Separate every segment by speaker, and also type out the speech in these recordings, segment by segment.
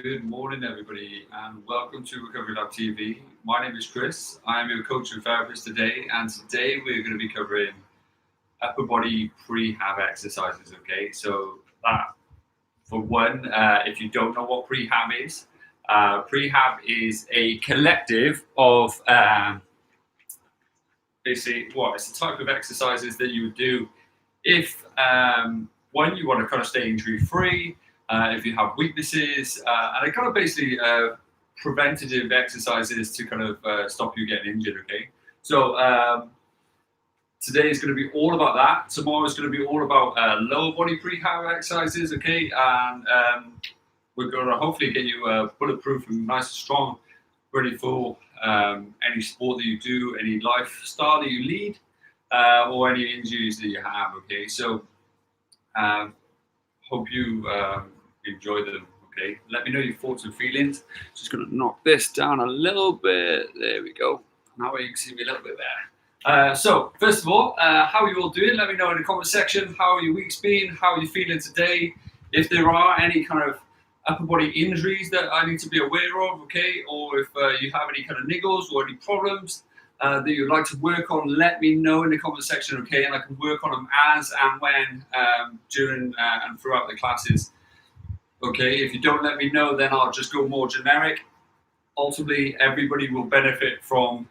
Speaker 1: Good morning, everybody, and welcome to Recovery Lab TV. My name is Chris. I am your coach and therapist today, and today we're going to be covering upper body prehab exercises. Okay, so that for one, if you don't know what prehab is a collective of basically it's a type of exercises that you would do if one, you want to kind of stay injury free. If you have weaknesses, and it kind of basically preventative exercises to kind of stop you getting injured. Okay, so today is going to be all about that. Tomorrow is going to be all about lower body prehab exercises. Okay, and we're going to hopefully get you bulletproof and nice and strong, ready for any sport that you do, any lifestyle that you lead, or any injuries that you have. Okay, so hope you enjoy them. Okay, let me know your thoughts and feelings. Just going to knock this down a little bit. There we go. Now you can see me a little bit better. So first of all, how are you all doing? Let me know in the comment section. How are your weeks been? How are you feeling today? If there are any kind of upper body injuries that I need to be aware of, okay, or if you have any kind of niggles or any problems that you'd like to work on, let me know in the comment section, okay, and I can work on them as and when during and throughout the classes. Okay, if you don't let me know, then I'll just go more generic. Ultimately, everybody will benefit from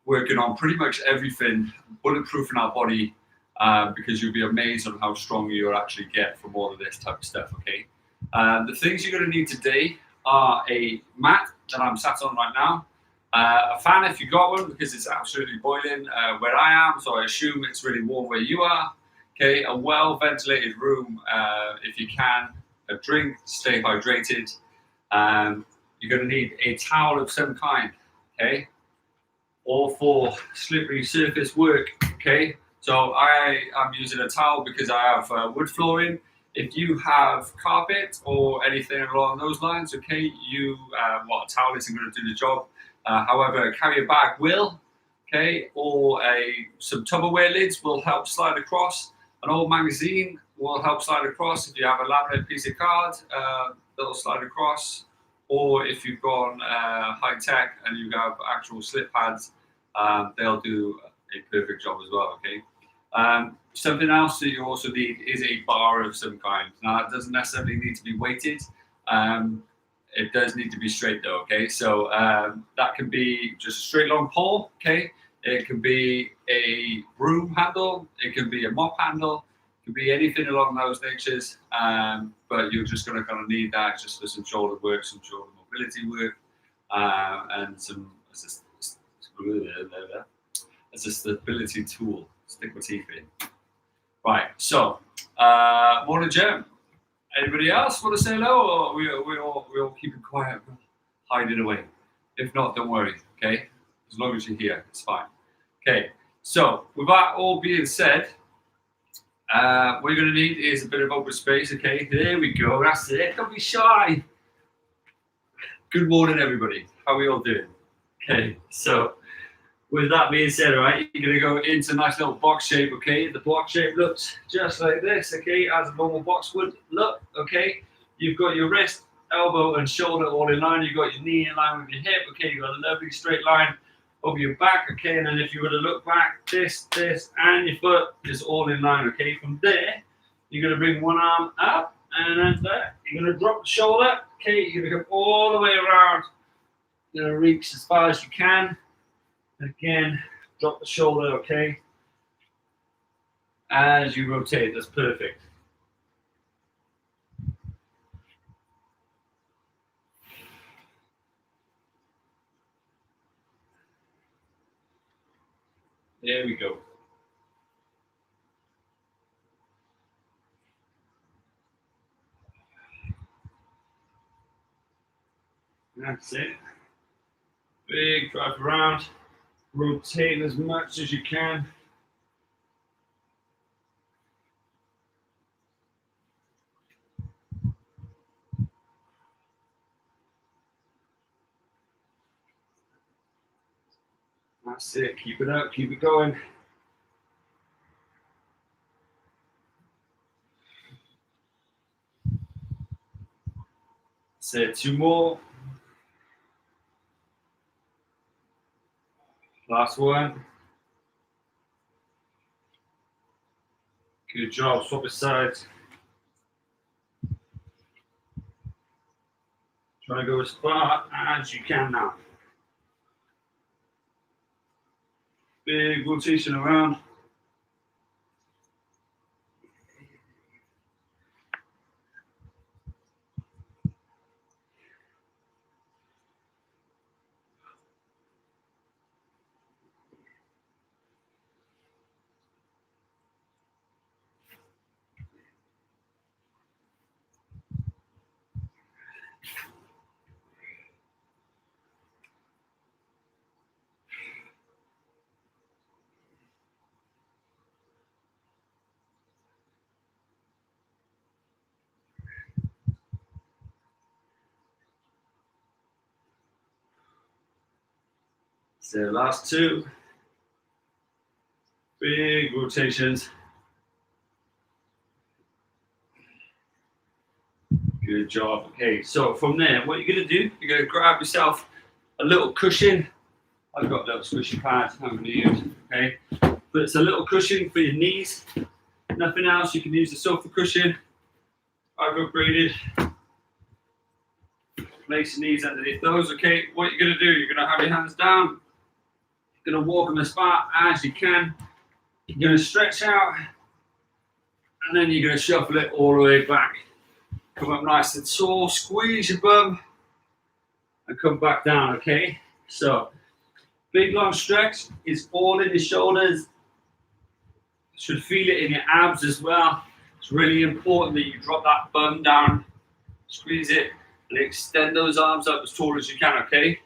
Speaker 1: working on pretty much everything, bulletproof in our body, because you'll be amazed on how strong you'll actually get from all of this type of stuff, okay? The things you're going to need today are a mat that I'm sat on right now, a fan if you got one, because it's absolutely boiling where I am, so I assume it's really warm where you are. Okay, a well-ventilated room if you can, a drink, stay hydrated. You're going to need a towel of some kind, okay? All for slippery surface work, okay? So I am using a towel because I have wood flooring. If you have carpet or anything along those lines, okay, a towel isn't going to do the job. However, a carrier bag will, okay, or some Tupperware lids will help slide across. An old magazine will help slide across. If you have a laminate piece of card, that'll slide across. Or if you've gone high tech and you have actual slip pads, they'll do a perfect job as well, okay? Something else that you also need is a bar of some kind. Now, that doesn't necessarily need to be weighted. It does need to be straight though, okay? So that can be just a straight long pole, okay? It can be a broom handle. It can be a mop handle. It can be anything along those natures. But you're just going to kind of need that just for some shoulder work, some shoulder mobility work, and some as a stability tool. Stick my teeth in. Right, so morning, Jim. Anybody else want to say hello, or we all keeping quiet, hiding away? If not, don't worry, okay? As long as you're here, it's fine. Okay, so with that all being said, what you're going to need is a bit of open space, okay? There we go, that's it. Don't be shy. Good morning, everybody. How are we all doing? Okay, so with that being said, all right, you're going to go into a nice little box shape, okay? The box shape looks just like this, okay, as a normal box would look, okay? You've got your wrist, elbow, and shoulder all in line. You've got your knee in line with your hip, okay? You've got a lovely straight line over your back, okay? And then if you were to look back, this, and your foot is all in line, okay? From there, you're going to bring one arm up, and then there. You're going to drop the shoulder, okay? You're going to go all the way around. You're going to reach as far as you can. Again, drop the shoulder, okay? As you rotate, that's perfect. There we go. That's it. Big drive around. Rotate as much as you can. That's it. Keep it up. Keep it going. Say 2 more. Last one. Good job. Swap it sides. Try to go as far as you can now. Big rotation around. So last 2. Big rotations. Good job. Okay, so from there, what you're going to do, you're going to grab yourself a little cushion. I've got a little squishy pad I'm going to use. Okay, but it's a little cushion for your knees. Nothing else. You can use the sofa cushion. I've upgraded. Place your knees underneath those. Okay, what you're going to do, you're going to have your hands down. You're going to walk them as far as you can. You're going to stretch out, and then you're going to shuffle it all the way back. Come up nice and tall, squeeze your bum, and come back down, okay? So, big long stretch is all in your shoulders. You should feel it in your abs as well. It's really important that you drop that bum down, squeeze it, and extend those arms up as tall as you can, okay?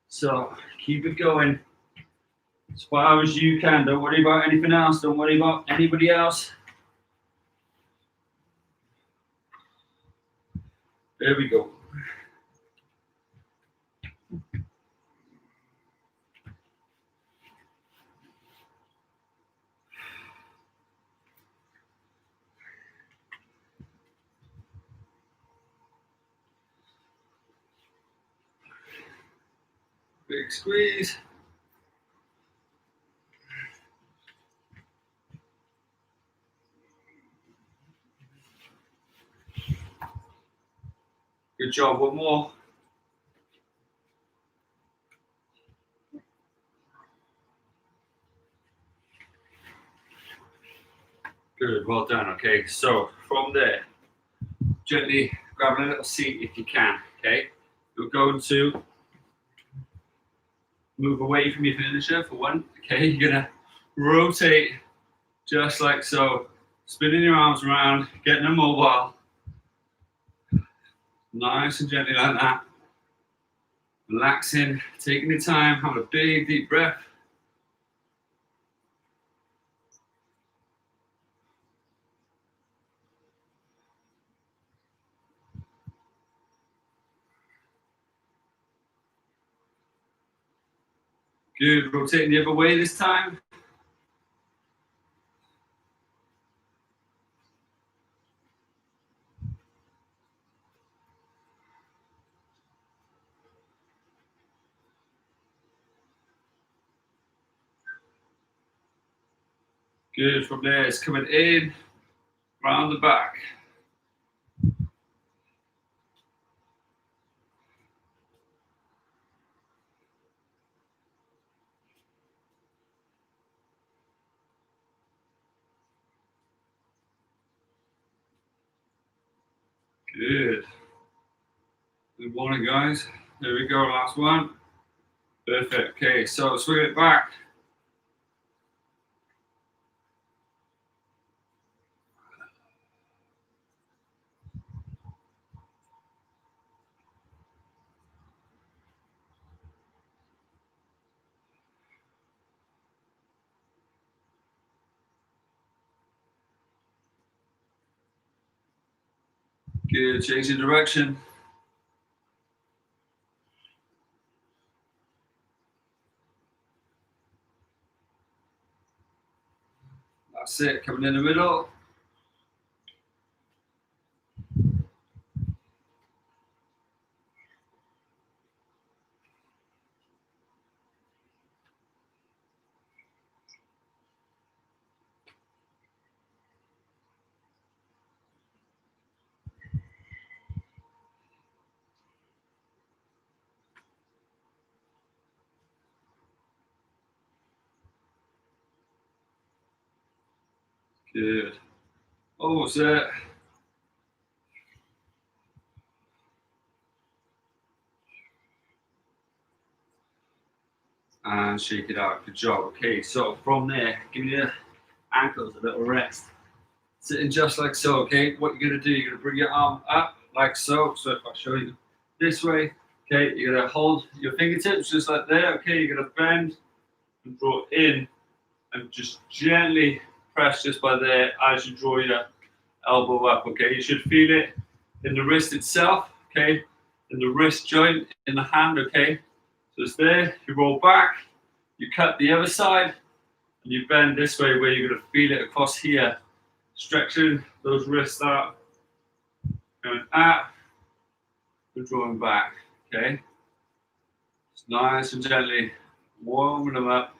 Speaker 1: So, keep it going as far as you can. Don't worry about anything else. Don't worry about anybody else. There we go. Big squeeze. Good job. One more. Good, well done. Okay, so from there, gently grab a little seat if you can. Okay, you're going to move away from your furniture for one. Okay, you're gonna rotate just like so, spinning your arms around, getting them mobile, nice and gently like that. Relaxing, taking your time, have a big deep breath. Good, rotating the other way this time. Good, from there it's coming in, round the back. Good. Good morning, guys. There we go, last one. Perfect. Okay, so swing it back. Good, change the direction. That's it, coming in the middle. Good. Almost there. And shake it out. Good job. Okay, so from there, give your ankles a little rest. Sitting just like so, okay? What you're gonna do, you're gonna bring your arm up like so. So if I show you this way, okay, you're gonna hold your fingertips just like there, okay? You're gonna bend and draw in and just gently press just by there as you draw your elbow up, okay? You should feel it in the wrist itself, okay? In the wrist joint, in the hand, okay? So it's there, you roll back, you cut the other side, and you bend this way where you're gonna feel it across here. Stretching those wrists out, going up, and drawing back, okay? It's nice and gently warming them up.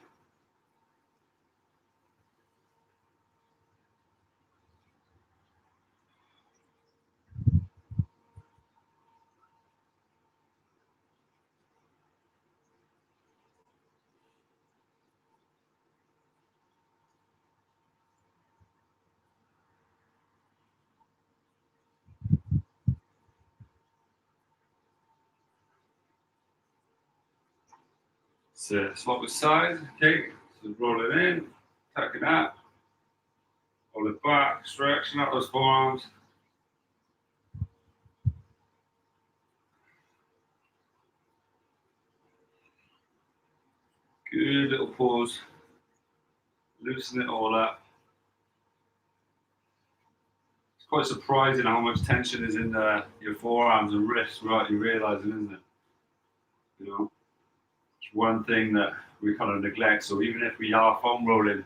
Speaker 1: So swap the side, okay? So roll it in, tuck it up, roll it back, stretching out those forearms. Good little pause. Loosen it all up. It's quite surprising how much tension is in your forearms and wrists without you realizing, isn't it? You know, it's one thing that we kind of neglect. So even if we are foam rolling,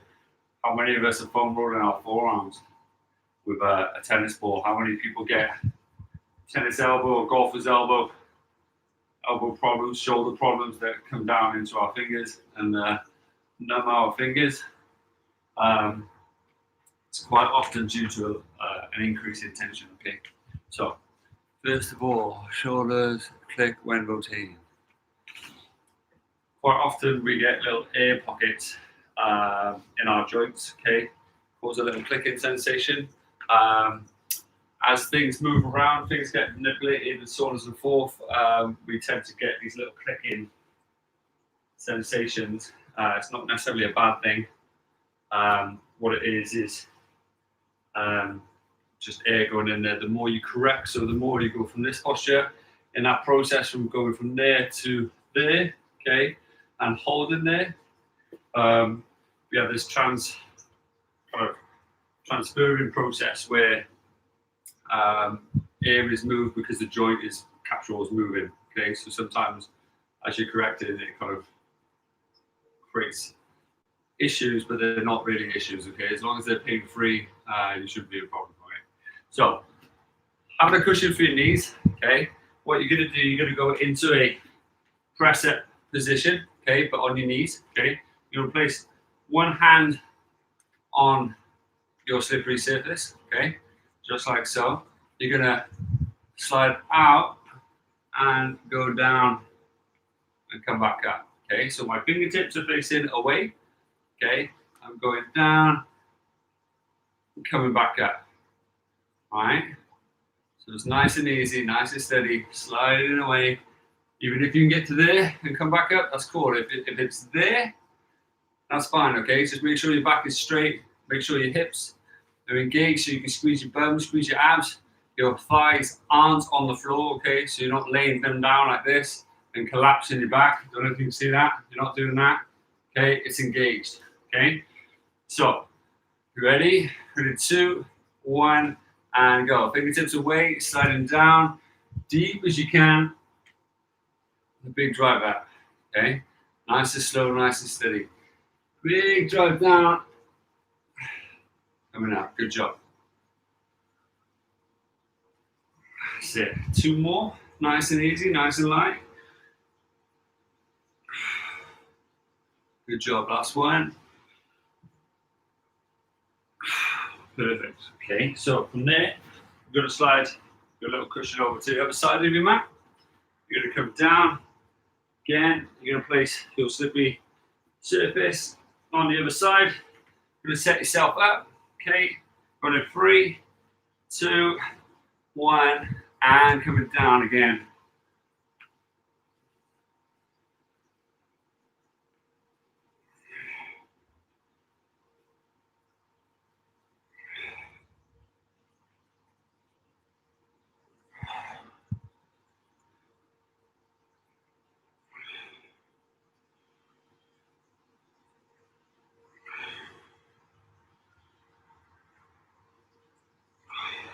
Speaker 1: how many of us are foam rolling our forearms with a tennis ball? How many people get tennis elbow or golfer's elbow problems, shoulder problems that come down into our fingers and numb our fingers? It's quite often due to an increase in tension, okay? So, first of all, shoulders click when rotating. Quite often we get little air pockets in our joints, okay? Cause a little clicking sensation. As things move around, things get manipulated and so on and so forth, we tend to get these little clicking sensations. It's not necessarily a bad thing. What it is just air going in there. The more you correct, so the more you go from this posture, in that process from going from there to there, okay, and holding there, we have this kind of transferring process where air is moved because the joint is capsules moving. Okay, so sometimes as you're correcting, it kind of creates issues, but they're not really issues. Okay, as long as they're pain free, you shouldn't be a problem. Okay, so having a cushion for your knees. Okay, what you're going to do, you're going to go into a press up position. Okay, but on your knees. Okay, you're going to place one hand on your slippery surface. Okay, just like so. You're going to slide out and go down and come back up. Okay, so my fingertips are facing away. Okay, I'm going down and coming back up. All right, so it's nice and easy, nice and steady, sliding away. Even if you can get to there and come back up, that's cool. If it's there, that's fine. Okay, just make sure your back is straight, make sure your hips are engaged so you can squeeze your bum, squeeze your abs. Your thighs aren't on the floor, okay? So you're not laying them down like this and collapsing your back. Don't know if you can see that. You're not doing that, okay? It's engaged, okay? So, you ready? Ready, 2, 1, and go. Fingertips away, sliding down, deep as you can. A big drive out, okay? Nice and slow, nice and steady. Big drive down. Coming out, good job. That's it. 2 more, nice and easy, nice and light. Good job, last one. Perfect. Okay, so from there, you're going to slide your little cushion over to the other side of your mat. You're going to come down. Again, you're going to place your slippery surface on the other side. You're going to set yourself up. Okay, running 3, 2, 1, and coming down again.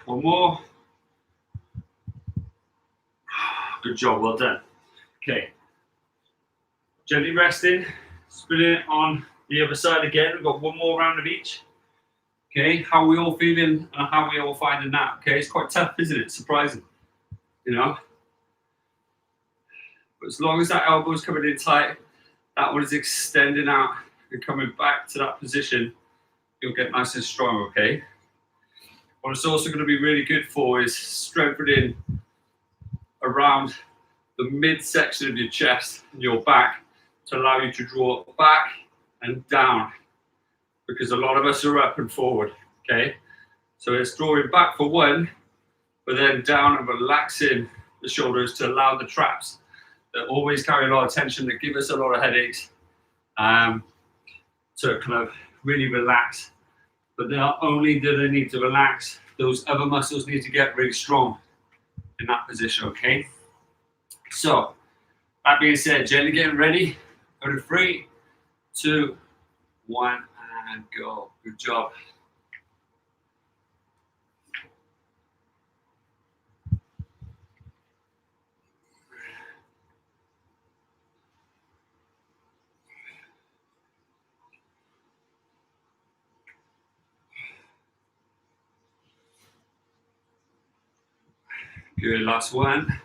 Speaker 1: One more. Good job, well done. Okay, gently resting, spinning it on the other side again. We've got one more round of each. Okay, how are we all feeling and how are we all finding that? Okay, it's quite tough, isn't it? Surprising, you know? But as long as that elbow's coming in tight, that one is extending out and coming back to that position, you'll get nice and strong, okay? What it's also going to be really good for is strengthening around the midsection of your chest and your back to allow you to draw back and down, because a lot of us are up and forward, okay? So it's drawing back for one, but then down and relaxing the shoulders to allow the traps that always carry a lot of tension, that give us a lot of headaches, to kind of really relax. But not only do they need to relax, those other muscles need to get really strong in that position, okay? So, that being said, gently getting ready. Go to 3, 2, 1, and go. Good job. Good, last one.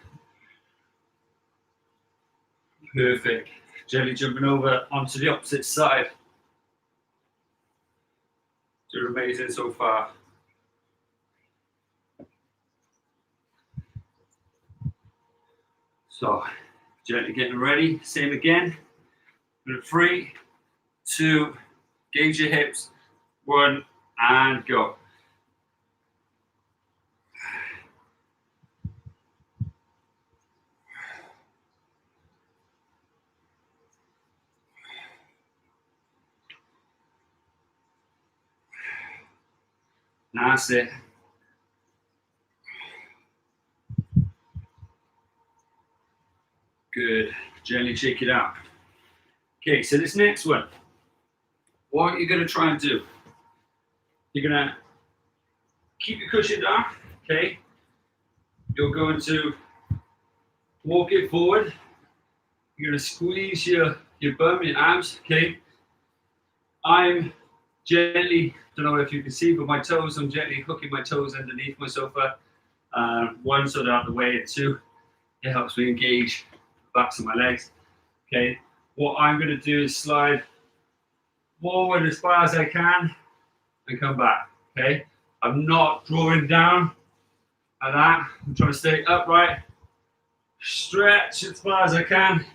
Speaker 1: Perfect. Gently jumping over onto the opposite side. Doing amazing so far. So, gently getting ready. Same again. 3, 2, gauge your hips. 1, and go. That's it. Good. Gently shake it out. Okay, so this next one, what are you going to try and do? You're going to keep your cushion down, okay? You're going to walk it forward. You're going to squeeze your bum, your abs, okay? I'm gently, don't know if you can see, but my toes, I'm gently hooking my toes underneath my sofa. One, so they're out of the way, and 2, it helps me engage the backs of my legs, okay? What I'm going to do is slide forward as far as I can and come back, okay? I'm not drawing down like that. I'm trying to stay upright, stretch as far as I can,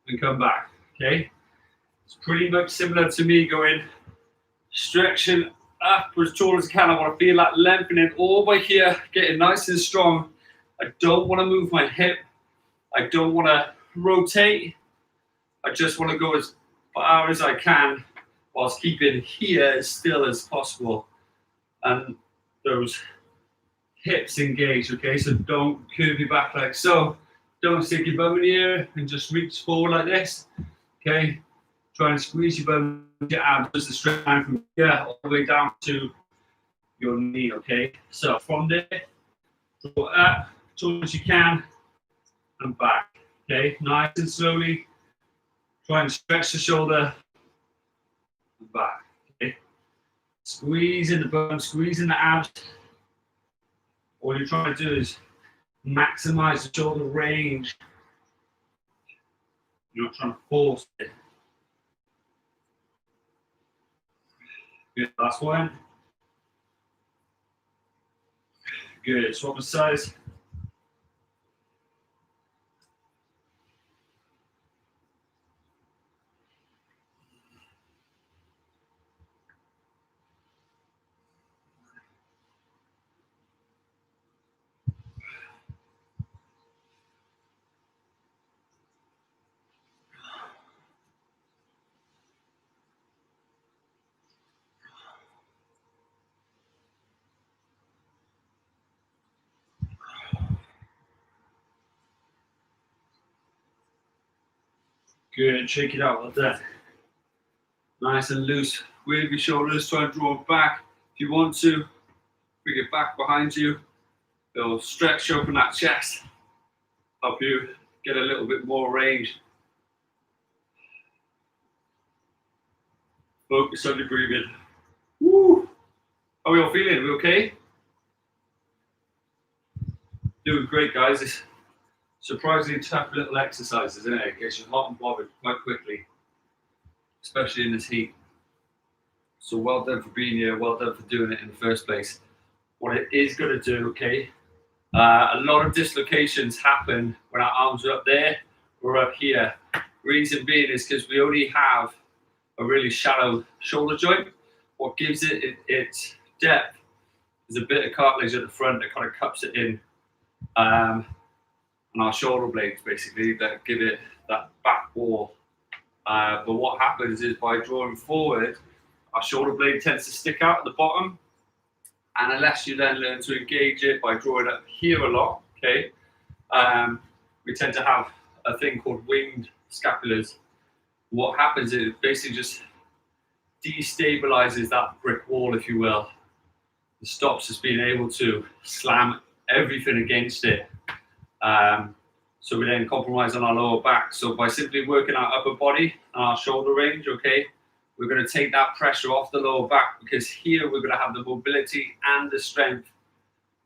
Speaker 1: and come back, okay? It's pretty much similar to me going stretching up as tall as I can. I want to feel that lengthening all the way here, getting nice and strong. I don't want to move my hip. I don't want to rotate. I just want to go as far as I can whilst keeping here as still as possible. And those hips engaged, okay? So don't curve your back like so. Don't stick your bum in the air and just reach forward like this, okay? Try and squeeze your bum, your abs, just a straight line from here all the way down to your knee, okay? So from there, draw up as tall as you can and back, okay? Nice and slowly. Try and stretch the shoulder and back, okay? Squeezing the bum, squeezing the abs. All you're trying to do is maximize the shoulder range. You're not trying to force it. Good, last one. Good, swap the size. Good, shake it out like that. Nice and loose. Wave your shoulders, try and draw it back. If you want to, bring it back behind you. It'll stretch open that chest. Help you get a little bit more range. Focus on the breathing. Woo! How are we all feeling? We okay? Doing great, guys. It's surprisingly tough little exercises, isn't it? It gets you hot and bothered quite quickly, especially in this heat. So well done for being here. Well done for doing it in the first place. What it is going to do, okay? A lot of dislocations happen when our arms are up there or up here. Reason being is because we only have a really shallow shoulder joint. What gives it its depth is a bit of cartilage at the front that kind of cups it in, and our shoulder blades basically that give it that back wall. But what happens is by drawing forward, our shoulder blade tends to stick out at the bottom, and unless you then learn to engage it by drawing up here a lot, okay, we tend to have a thing called winged scapulars. What happens is it basically just destabilizes that brick wall, if you will. It stops us being able to slam everything against it. So we then compromise on our lower back. So by simply working our upper body and our shoulder range, okay, we're going to take that pressure off the lower back, because here we're going to have the mobility and the strength.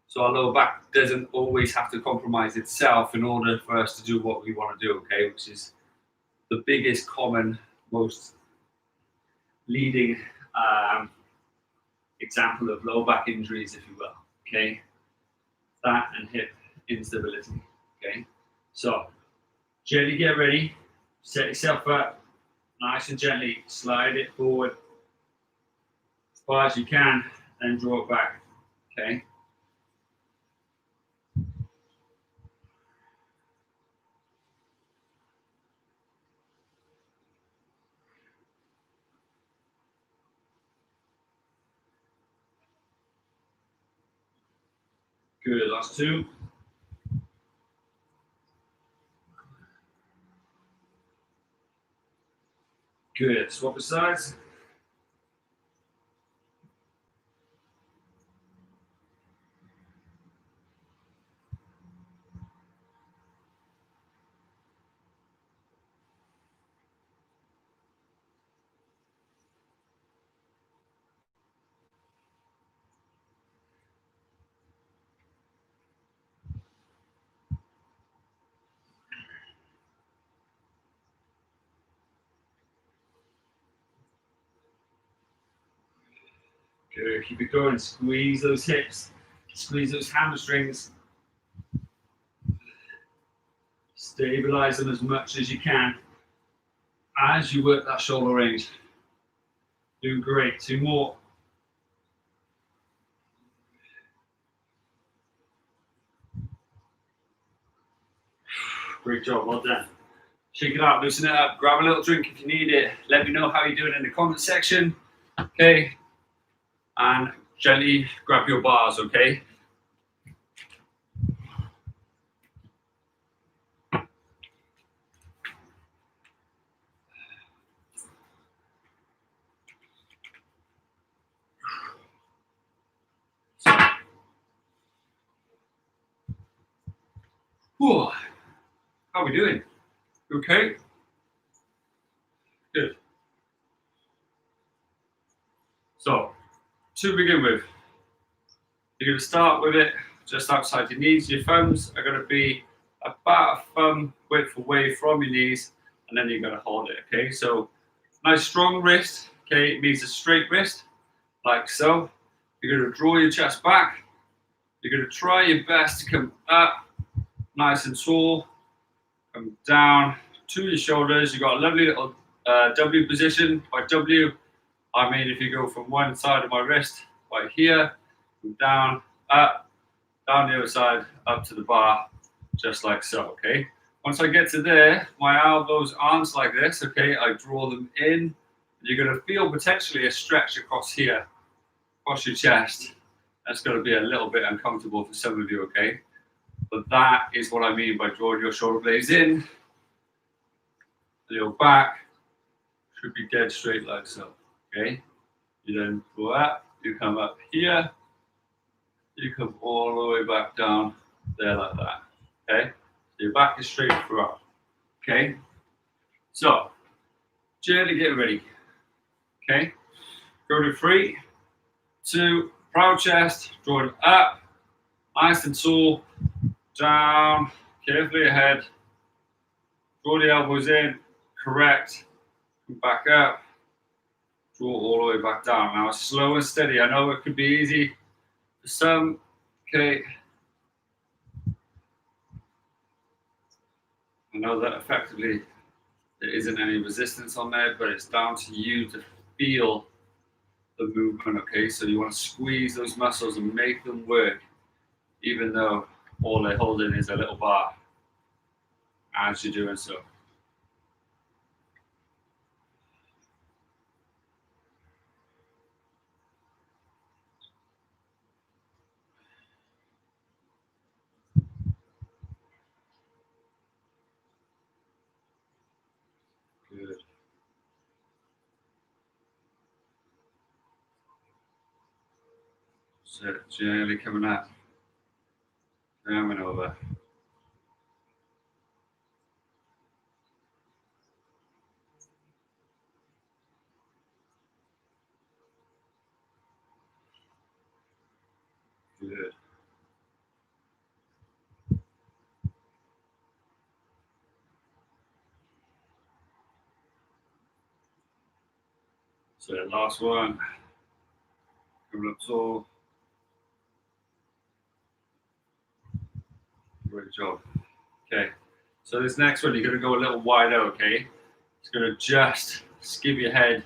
Speaker 1: So our lower back doesn't always have to compromise itself in order for us to do what we want to do, okay, which is the biggest common, most leading example of low back injuries, if you will, okay? That and hip instability, okay? So gently get ready, set yourself up, nice and gently slide it forward as far as you can, then draw it back, okay? Good, last two. Good, swap the sides. Good, keep it going, squeeze those hips, squeeze those hamstrings. Stabilize them as much as you can as you work that shoulder range. Doing great, two more. Great job, well done. Shake it out, loosen it up, grab a little drink if you need it. Let me know how you're doing in the comment section, okay? And gently grab your bars, okay? Whew. How are we doing? Okay? Good. So, to begin with, you're going to start with it just outside your knees. Your thumbs are going to be about a thumb width away from your knees, and then you're going to hold it, okay? So, nice strong wrist, okay? It means a straight wrist, like so. You're going to draw your chest back. You're going to try your best to come up, nice and tall. Come down to your shoulders. You've got a lovely little W position. By W, I mean if you go from one side of my wrist, right here, down, up, down the other side, up to the bar, just like so, okay? Once I get to there, my elbows aren't like this, okay? I draw them in. You're going to feel potentially a stretch across here, across your chest. That's going to be a little bit uncomfortable for some of you, okay? But that is what I mean by drawing your shoulder blades in So your back should be dead straight like so, okay? You then go up, you come up here, you come all the way back down there like that, okay? So your back is straight throughout, okay? So, gently get ready, okay? Go to 3, 2, proud chest, draw it up, nice and tall, down, carefully ahead, draw the elbows in, correct, come back up, draw all the way back down. Now slow and steady. I know it could be easy for some, okay. I know that effectively there isn't any resistance on there, but it's down to you to feel the movement, okay? So you want to squeeze those muscles and make them work, even though all they're holding is a little bar as you're doing so. Good. So gently coming up, coming over. Good. So last one, coming up tall. Great job. Okay, so this next one, you're going to go a little wider, okay? It's going to just skip your head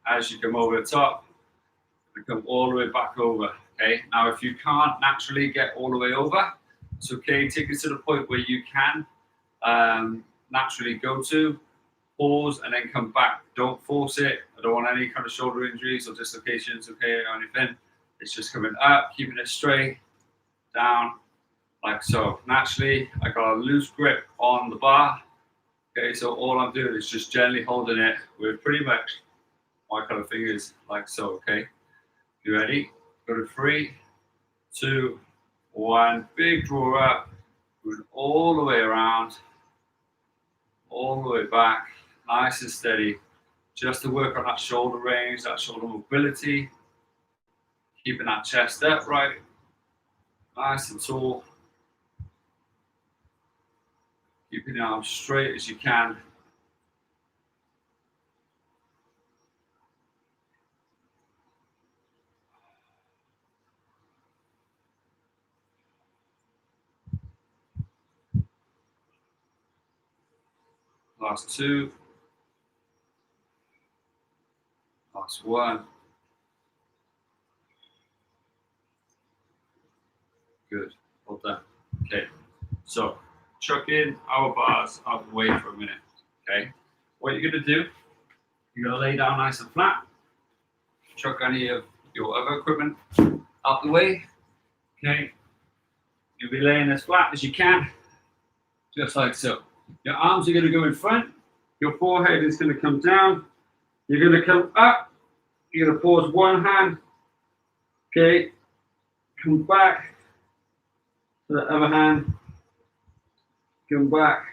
Speaker 1: as you come over the top and come all the way back over, okay? Now, if you can't naturally get all the way over, it's okay. Take it to the point where you can naturally go to, pause, and then come back. Don't force it. I don't want any kind of shoulder injuries or dislocations, okay, or anything. It's just coming up, keeping it straight, down, like so. Naturally, I got a loose grip on the bar. Okay, so all I'm doing is just gently holding it with pretty much my kind of fingers, like so, okay? You ready? Go to 3, 2, 1. Big draw up, moving all the way around, all the way back, nice and steady, just to work on that shoulder range, that shoulder mobility, keeping that chest upright, nice and tall. Keeping the arms straight as you can. Last 2. Last 1. Good. Well done. Okay. So chuck in our bars out of the way for a minute. Okay. What you're going to do, you're going to lay down nice and flat. Chuck any of your other equipment out the way. Okay. You'll be laying as flat as you can, just like so. Your arms are going to go in front. Your forehead is going to come down. You're going to come up. You're going to pause one hand. Okay. Come back to the other hand. Come back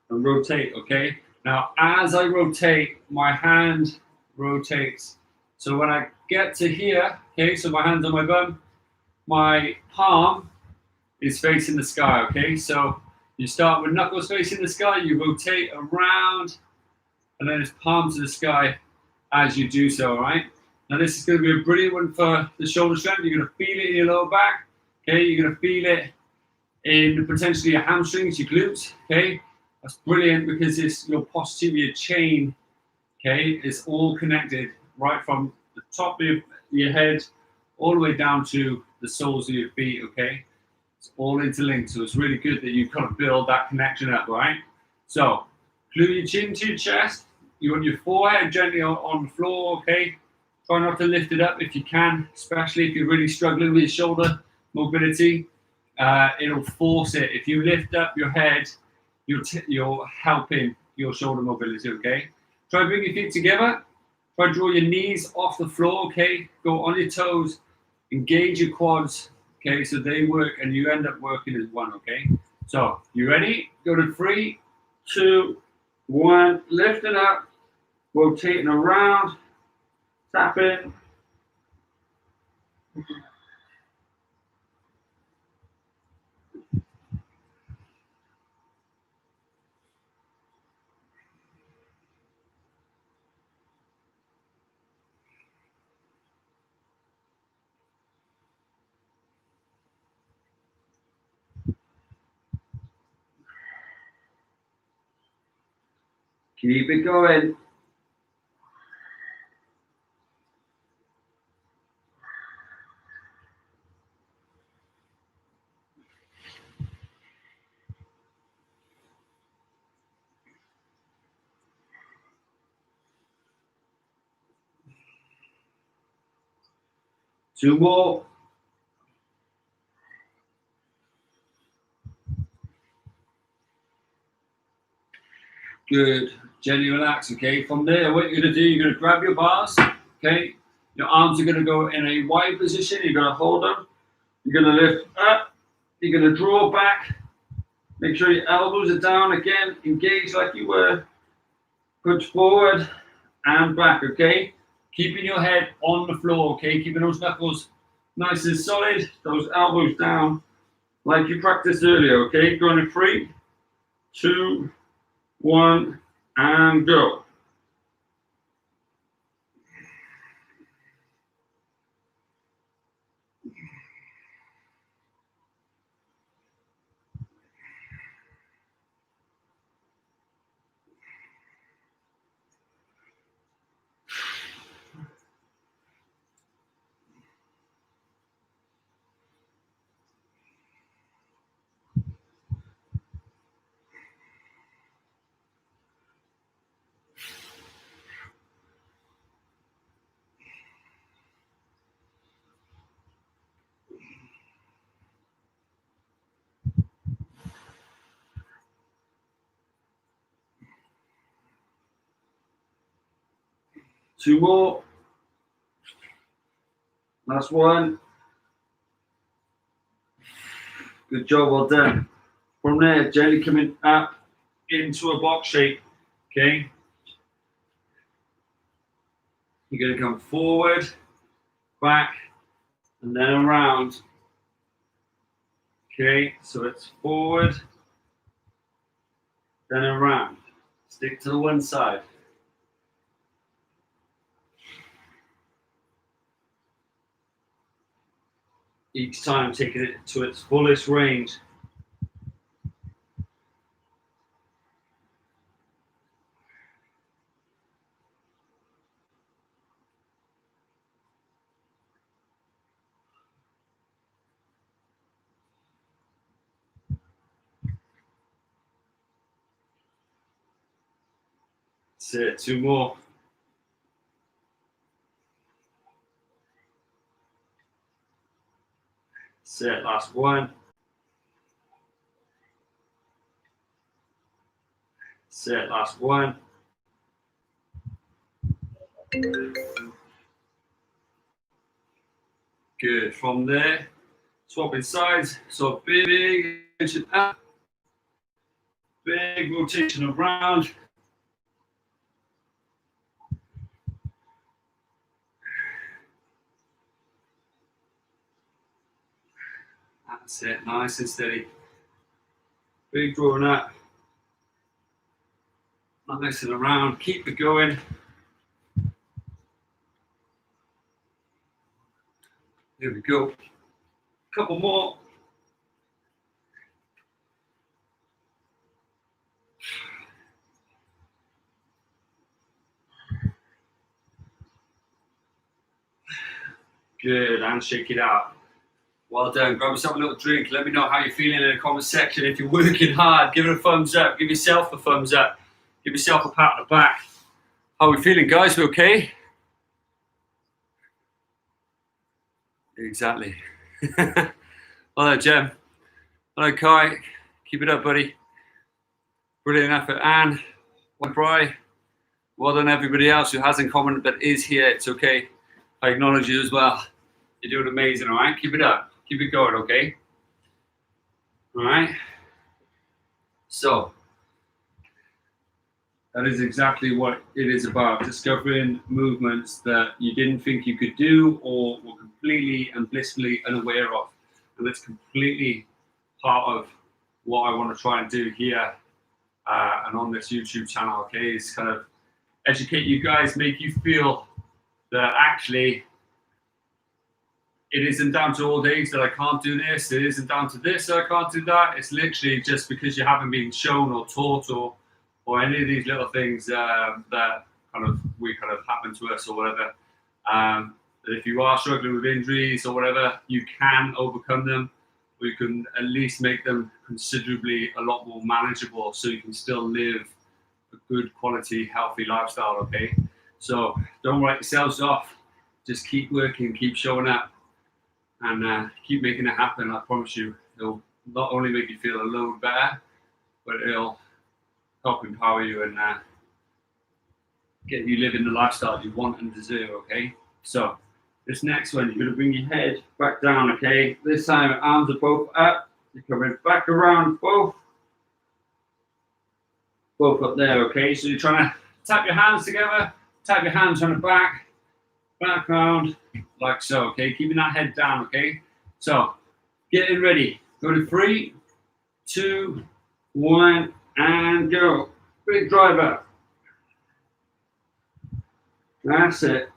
Speaker 1: and rotate, okay? Now, as I rotate, my hand rotates. So when I get to here, okay, so my hand's on my bum, my palm is facing the sky, okay? So you start with knuckles facing the sky, you rotate around, and then it's palm to the sky as you do so, all right? Now this is going to be a brilliant one for the shoulder strength. You're going to feel it in your lower back, okay? You're going to feel it in potentially your hamstrings, your glutes, okay? That's brilliant because it's your posterior chain, okay? It's all connected right from the top of your head all the way down to the soles of your feet, okay? It's all interlinked, so it's really good that you've got to build that connection up, right? So, glue your chin to your chest. You want your forehead gently on the floor, okay? Try not to lift it up if you can, especially if you're really struggling with your shoulder mobility. It'll force it. If you lift up your head, you're helping your shoulder mobility, okay? Try and bring your feet together. Try and draw your knees off the floor, okay? Go on your toes, engage your quads, okay? So they work and you end up working as one, okay? So, you ready? Go to 3, 2, 1. Lifting up, rotating around, tapping. Keep it going. Two more. Good. Gently relax, okay? From there, what you're going to do, you're going to grab your bars, okay? Your arms are going to go in a wide position. You're going to hold them. You're going to lift up. You're going to draw back. Make sure your elbows are down again. Engage like you were. Push forward and back, okay? Keeping your head on the floor, okay? Keeping those knuckles nice and solid. Those elbows down like you practiced earlier, okay? Going in 3, 2, 1, and go. Two more. Last one. Good job, well done. From there, gently coming up into a box shape, okay? You're going to come forward, back, and then around. Okay, so it's forward, then around. Stick to the one side. Each time taking it to its fullest range. That's it, 2 more. That's it, last one. That's it, last one. Good, from there, swapping sides. So big rotation up, big rotation around. That's it, nice and steady. Big drawing up. Nice and around, keep it going. There we go. Couple more. Good, and shake it out. Well done. Grab yourself a little drink. Let me know how you're feeling in the comment section. If you're working hard, give it a thumbs up. Give yourself a thumbs up. Give yourself a pat on the back. How are we feeling, guys? We okay? Exactly. Hello, Jem. Hello, Kai. Keep it up, buddy. Brilliant effort, Anne. Bry, well done everybody else who hasn't commented but is here. It's okay. I acknowledge you as well. You're doing amazing, all right? Keep it up. Keep it going, okay? All right? So, that is exactly what it is about. Discovering movements that you didn't think you could do or were completely and blissfully unaware of. And that's completely part of what I want to try and do here and on this YouTube channel, okay? Is kind of educate you guys, make you feel that actually it isn't down to old age that I can't do this. It isn't down to this that I can't do that. It's literally just because you haven't been shown or taught or any of these little things that kind of happen to us or whatever. That if you are struggling with injuries or whatever, you can overcome them, or you can at least make them considerably a lot more manageable, so you can still live a good quality, healthy lifestyle. Okay, so don't write yourselves off. Just keep working, keep showing up, and keep making it happen. I promise you, it'll not only make you feel a load better, but it'll help empower you and get you living the lifestyle you want and deserve, okay? So, this next one, you're going to bring your head back down, okay? This time, arms are both up. You're coming back around, both up there, okay? So you're trying to tap your hands together, tap your hands on the back round, like so, okay? Keeping that head down, okay? So, getting ready. Go to 3, 2, 1, and go. Big driver. That's it.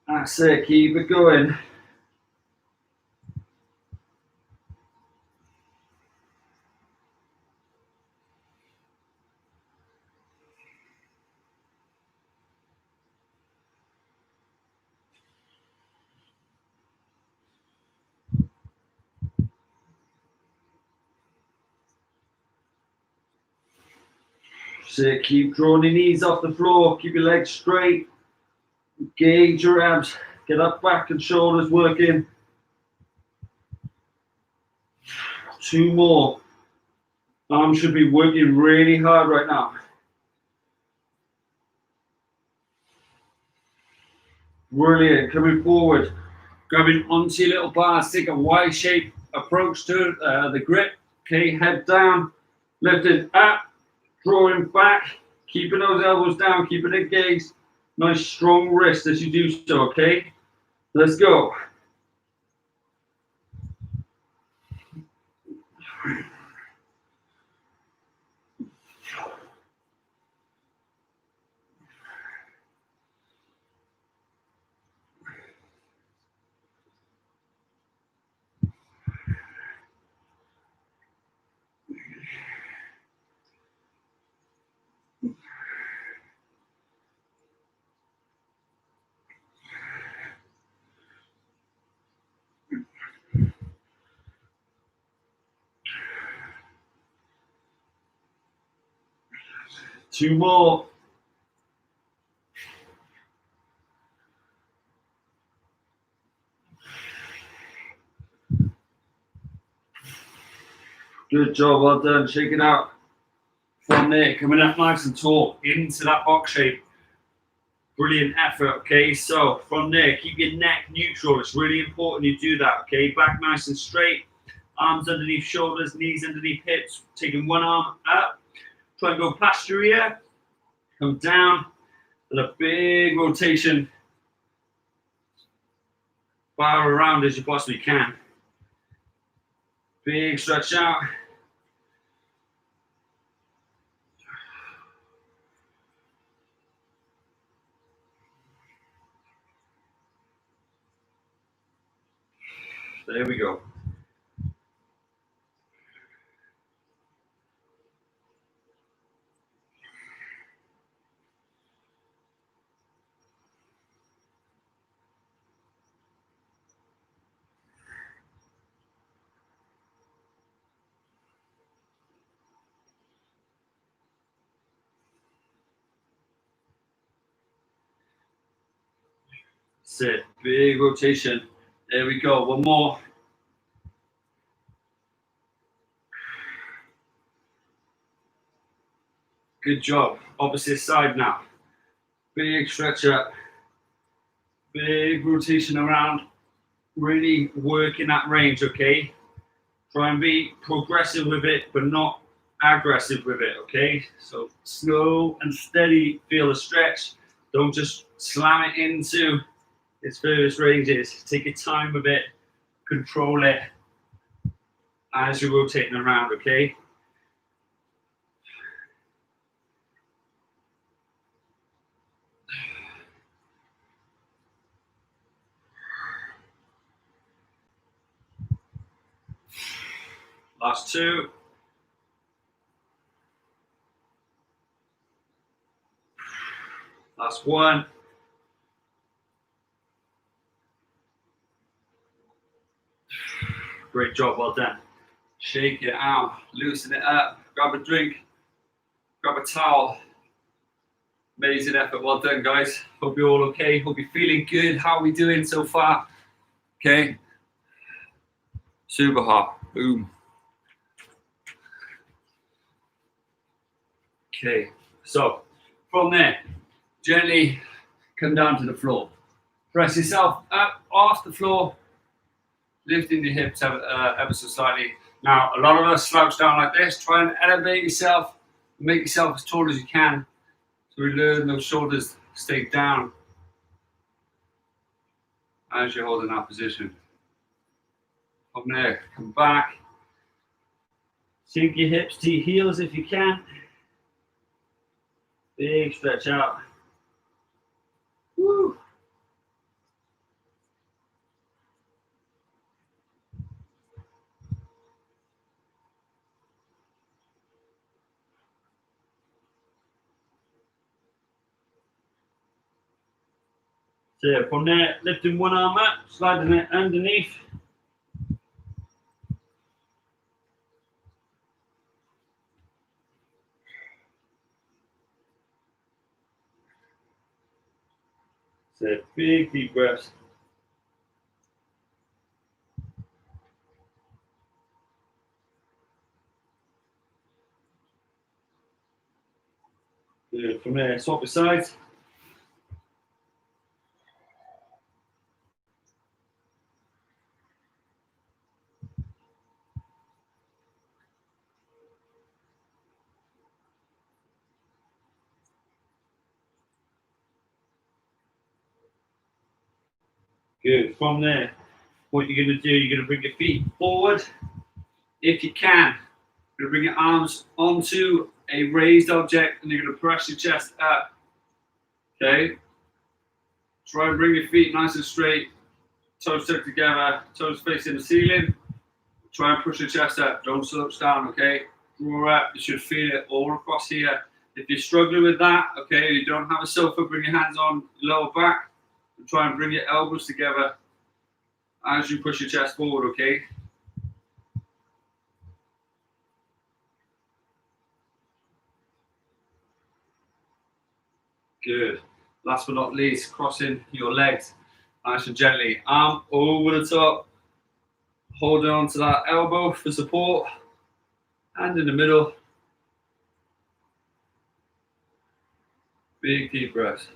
Speaker 1: That's it. Keep it going. So keep drawing your knees off the floor. Keep your legs straight. Engage your abs. Get that back and shoulders working. 2 more. Arms should be working really hard right now. Brilliant. Coming forward. Grabbing onto your little bars. Take a Y-shaped approach to the grip. Okay, head down. Lifting up. Drawing back. Keeping those elbows down. Keeping it engaged. Nice strong wrist as you do so, okay? Let's go. Two more. Good job, well done. Shake it out. From there, coming up nice and tall into that box shape. Brilliant effort, okay? So from there, keep your neck neutral. It's really important you do that, okay? Back nice and straight. Arms underneath shoulders, knees underneath hips. Taking one arm up. Try and go past your ear. Come down. And a big rotation. Far around as you possibly can. Big stretch out. There we go. That's it. Big rotation. There we go. One more. Good job. Opposite side now. Big stretch up. Big rotation around. Really work in that range, okay? Try and be progressive with it, but not aggressive with it, okay? So slow and steady, feel the stretch. Don't just slam it into its furthest ranges. Take your time with it, control it as you're rotating around, okay? Last two. Last one. Great job, well done. Shake it out, loosen it up, grab a drink, grab a towel. Amazing effort, well done guys. Hope you're all okay, hope you're feeling good. How are we doing so far? Okay, super hot, boom. Okay, so from there, gently come down to the floor. Press yourself up off the floor, lifting your hips ever so slightly. Now, a lot of us slouch down like this. Try and elevate yourself, make yourself as tall as you can. So we learn those shoulders stay down as you're holding that position. From there, come back. Sink your hips to your heels if you can. Big stretch out. Woo. So from there, lifting one arm up, sliding it underneath. So big deep breaths. Good. From there, swap the sides. Good. From there, what you're going to do, you're going to bring your feet forward. If you can, you're going to bring your arms onto a raised object and you're going to press your chest up. Okay? Try and bring your feet nice and straight, toes tucked together, toes facing the ceiling. Try and push your chest up. Don't slouch down, okay? Draw up. You should feel it all across here. If you're struggling with that, okay, you don't have a sofa, bring your hands on your lower back. And try and bring your elbows together as you push your chest forward, okay? Good. Last but not least, crossing your legs nice and gently. Arm over the top. Holding on to that elbow for support. Hand in the middle. Big deep breaths.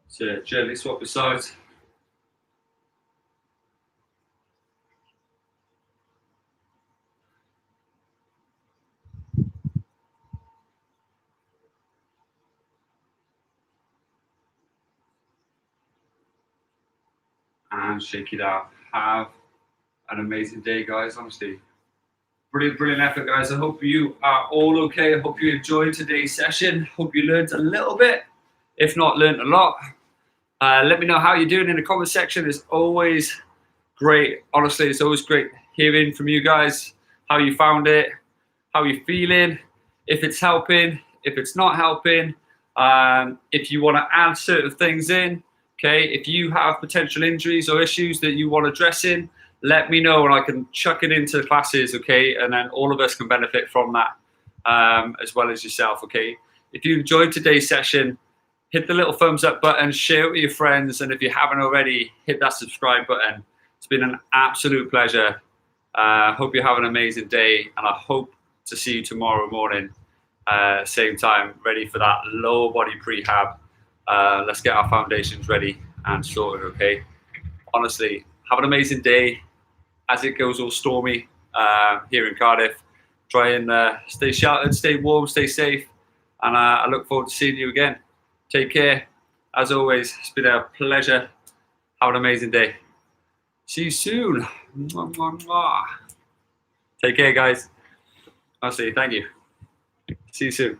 Speaker 1: So gently swap your sides. And shake it out. Have an amazing day, guys. Honestly, brilliant effort, guys. I hope you are all okay. I hope you enjoyed today's session. Hope you learned a little bit, if not learned a lot. Let me know how you're doing in the comment section. It's always great. Honestly, it's always great hearing from you guys, how you found it, how you're feeling, if it's helping, if it's not helping, if you want to add certain things in. Okay, if you have potential injuries or issues that you want addressing, let me know and I can chuck it into the classes, okay? And then all of us can benefit from that, as well as yourself, okay? If you enjoyed today's session, hit the little thumbs up button, share it with your friends, and if you haven't already, hit that subscribe button. It's been an absolute pleasure. Hope you have an amazing day, and I hope to see you tomorrow morning, same time, ready for that lower body prehab. Let's get our foundations ready and sorted, okay? Honestly, have an amazing day as it goes all stormy here in Cardiff. Try and stay sheltered, stay warm, stay safe, and I look forward to seeing you again. Take care. As always, it's been a pleasure. Have an amazing day. See you soon. Mwah, mwah, mwah. Take care, guys. Honestly, thank you. See you soon.